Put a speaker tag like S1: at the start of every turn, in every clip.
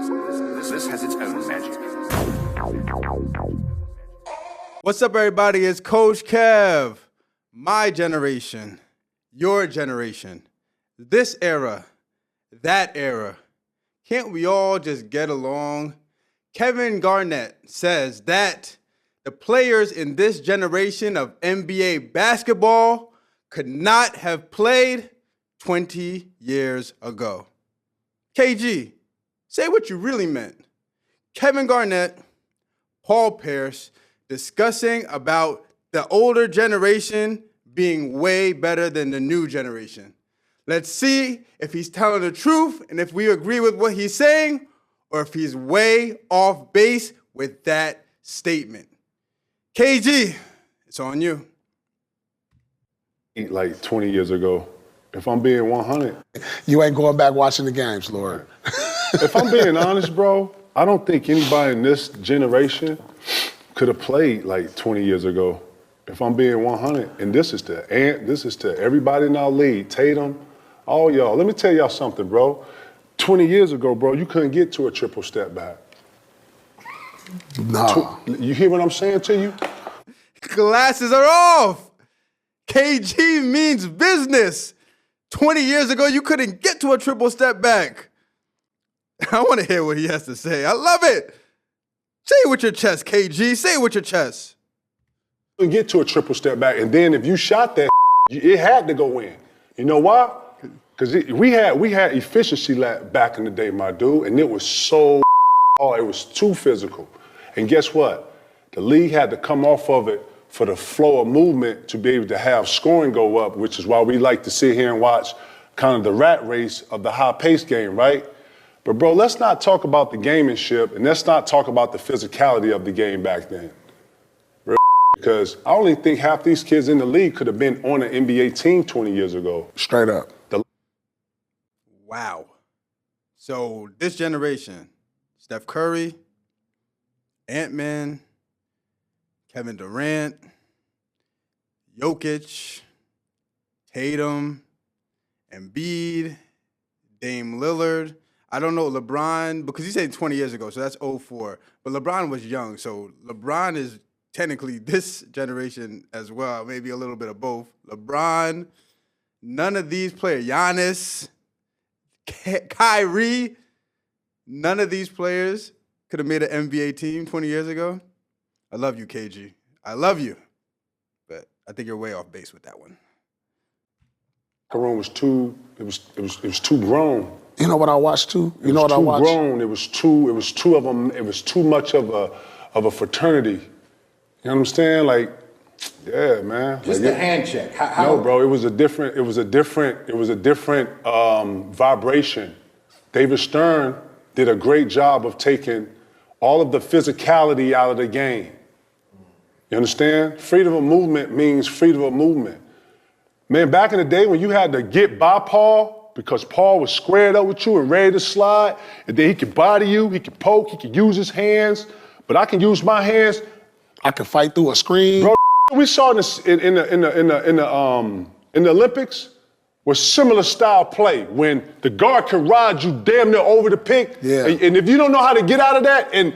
S1: This has its own magic.
S2: What's up, everybody? It's Coach Kev. My generation, your generation, this era, that era. Can't we all just get along? Kevin Garnett says that the players in this generation of NBA basketball could not have played 20 years ago. KG, say what you really meant. Kevin Garnett, Paul Pierce, discussing about the older generation being way better than the new generation. Let's see if he's telling the truth and if we agree with what he's saying or if he's way off base with that statement. KG, it's on you.
S3: Like 20 years ago, if I'm being 100.
S4: You ain't going back watching the games, Lord.
S3: If I'm being honest, bro, I don't think anybody in this generation could have played like 20 years ago. If I'm being 100, and this is to everybody in our league, Tatum, all y'all. Let me tell y'all something, bro. 20 years ago, bro, you couldn't get to a triple step back.
S4: Nah.
S3: You hear what I'm saying to you?
S2: Glasses are off. KG means business. 20 years ago, you couldn't get to a triple step back. I want to hear what he has to say. I love it. Say it with your chest, KG. Say it with your chest.
S3: You get to a triple step back, and then if you shot that, it had to go in. You know why? Because we had efficiency back in the day, my dude, and it was so hard. It was too physical. And guess what? The league had to come off of it for the flow of movement to be able to have scoring go up, which is why we like to sit here and watch kind of the rat race of the high-paced game, right? But, bro, let's not talk about the gamemanship, and let's not talk about the physicality of the game back then. Because I only think half these kids in the league could have been on an NBA team 20 years ago.
S4: Straight up.
S2: Wow. So this generation, Steph Curry, Ant-Man, Kevin Durant, Jokic, Tatum, Embiid, Dame Lillard. I don't know LeBron, because he said 20 years ago, so that's 04. But LeBron was young, so LeBron is technically this generation as well, maybe a little bit of both. LeBron, none of these players, Giannis, Kyrie, none of these players could have made an NBA team 20 years ago. I love you, KG. I love you. But I think you're way off base with that one.
S3: The room was too grown.
S4: You know what I watched too? You know what I watched?
S3: It was too of them. It was too much of a fraternity. You know what I'm saying? Like, yeah, man.
S5: Just
S3: like
S5: the hand check.
S3: No, bro. It was a different vibration. David Stern did a great job of taking all of the physicality out of the game. You understand? Freedom of movement means freedom of movement. Man, back in the day when you had to get by Paul because Paul was squared up with you and ready to slide, and then he could body you, he could poke, he could use his hands, but I can use my hands.
S4: I could fight through a screen.
S3: Bro, we saw this in the Olympics was similar style play when the guard can ride you damn near over the pick.
S4: Yeah.
S3: And if you don't know how to get out of that, and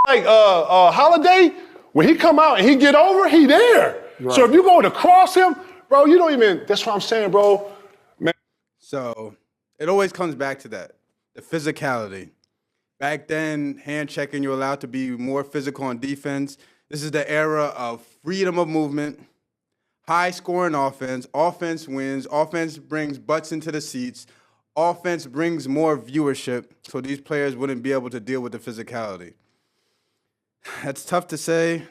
S3: like Holiday, when he come out and he get over, he there. Right. So if you go to cross him, bro, you don't even. That's what I'm saying, bro. Man.
S2: So it always comes back to that, the physicality. Back then, hand checking, you're allowed to be more physical on defense. This is the era of freedom of movement, high-scoring offense. Offense wins. Offense brings butts into the seats. Offense brings more viewership, so these players wouldn't be able to deal with the physicality. That's tough to say.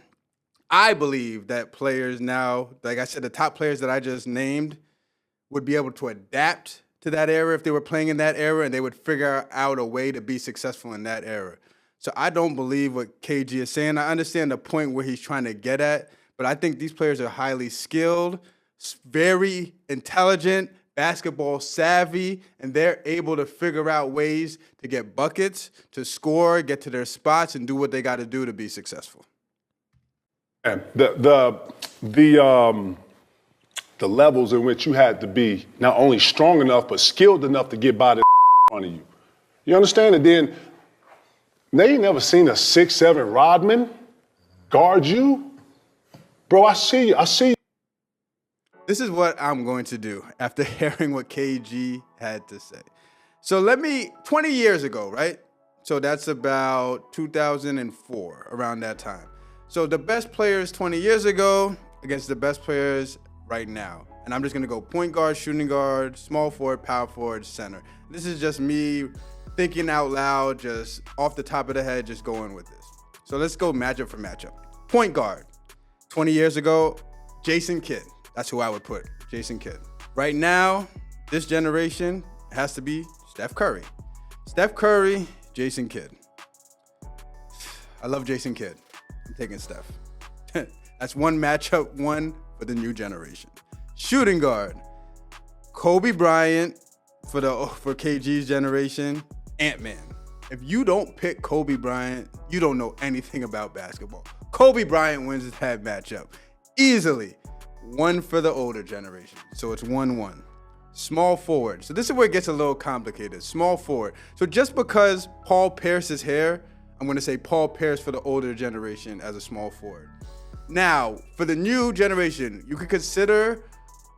S2: I believe that players now, like I said, the top players that I just named would be able to adapt to that era if they were playing in that era, and they would figure out a way to be successful in that era. So I don't believe what KG is saying. I understand the point where he's trying to get at, but I think these players are highly skilled, very intelligent, basketball savvy, and they're able to figure out ways to get buckets, to score, get to their spots, and do what they got to do to be successful.
S3: And the levels in which you had to be not only strong enough but skilled enough to get by the in front of you. You understand? And then They ain't never seen a 6'7" Rodman guard you. Bro, I see you. I see you.
S2: This is what I'm going to do after hearing what KG had to say. So 20 years ago, right? So that's about 2004, around that time. So the best players 20 years ago against the best players right now. And I'm just going to go point guard, shooting guard, small forward, power forward, center. This is just me thinking out loud, just off the top of the head, just going with this. So let's go matchup for matchup. Point guard, 20 years ago, Jason Kidd. That's who I would put, Jason Kidd. Right now, this generation has to be Steph Curry. Steph Curry, Jason Kidd. I love Jason Kidd. I'm taking Steph. That's one matchup, one for the new generation. Shooting guard, Kobe Bryant for KG's generation, Ant-Man. If you don't pick Kobe Bryant, you don't know anything about basketball. Kobe Bryant wins that matchup easily. One for the older generation. So it's 1-1. Small forward. So this is where it gets a little complicated. Small forward. So just because Paul Pierce's hair, I'm going to say Paul Pierce for the older generation as a small forward. Now, for the new generation, you could consider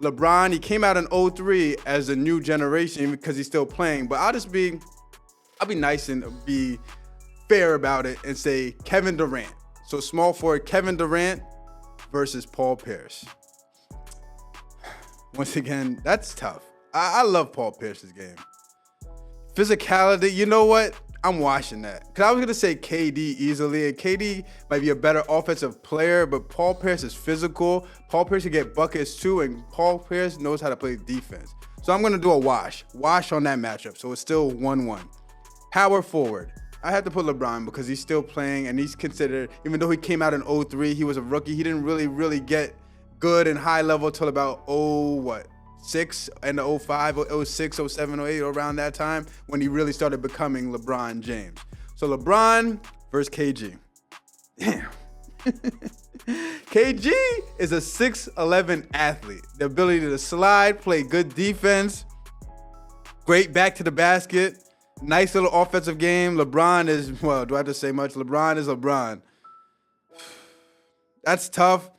S2: LeBron. He came out in 03 as a new generation because he's still playing. But I'll be nice and be fair about it and say Kevin Durant. So small forward Kevin Durant versus Paul Pierce. Once again, that's tough. I love Paul Pierce's game. Physicality, you know what? I'm watching that. Because I was going to say KD easily. And KD might be a better offensive player, but Paul Pierce is physical. Paul Pierce can get buckets too, and Paul Pierce knows how to play defense. So I'm going to do a wash on that matchup. So it's still 1-1. Power forward. I had to put LeBron because he's still playing, and he's considered, even though he came out in 03, he was a rookie. He didn't really get good and high level till about 6 and 05, 06, 07, 08, around that time when he really started becoming LeBron James. So LeBron versus KG. Damn. KG is a 6'11" athlete. The ability to slide, play good defense, great back to the basket, nice little offensive game. LeBron is, well, do I have to say much? LeBron is LeBron. That's tough.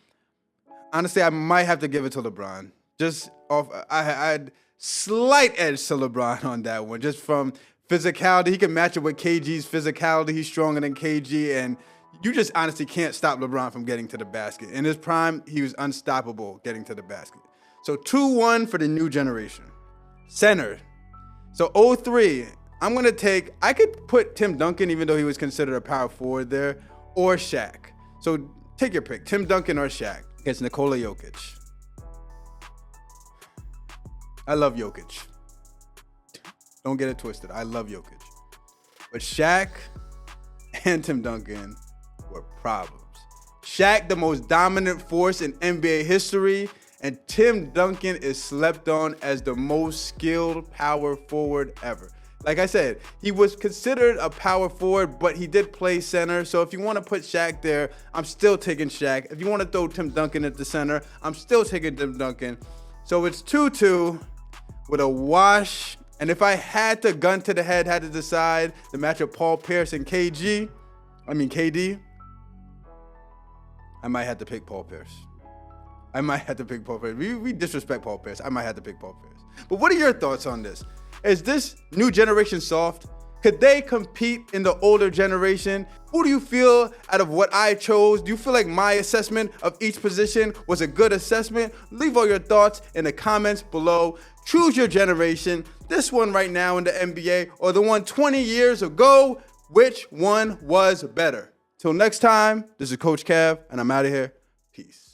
S2: Honestly, I might have to give it to LeBron. Just off, I had slight edge to LeBron on that one. Just from physicality, he can match it with KG's physicality. He's stronger than KG, and you just honestly can't stop LeBron from getting to the basket. In his prime, he was unstoppable getting to the basket. So 2-1 for the new generation. Center. So 03, I could put Tim Duncan, even though he was considered a power forward there, or Shaq. So take your pick, Tim Duncan or Shaq against Nikola Jokic. I love Jokic. Don't get it twisted. I love Jokic. But Shaq and Tim Duncan were problems. Shaq, the most dominant force in NBA history, and Tim Duncan is slept on as the most skilled power forward ever. Like I said, he was considered a power forward, but he did play center. So if you want to put Shaq there, I'm still taking Shaq. If you want to throw Tim Duncan at the center, I'm still taking Tim Duncan. So it's 2-2 with a wash. And if I had to gun to the head, had to decide the matchup Paul Pierce and KD, I might have to pick Paul Pierce. We disrespect Paul Pierce. I might have to pick Paul Pierce. But what are your thoughts on this? Is this new generation soft? Could they compete in the older generation? Who do you feel out of what I chose? Do you feel like my assessment of each position was a good assessment? Leave all your thoughts in the comments below. Choose your generation, this one right now in the NBA or the one 20 years ago. Which one was better? Till next time, this is Coach Kev, and I'm out of here. Peace.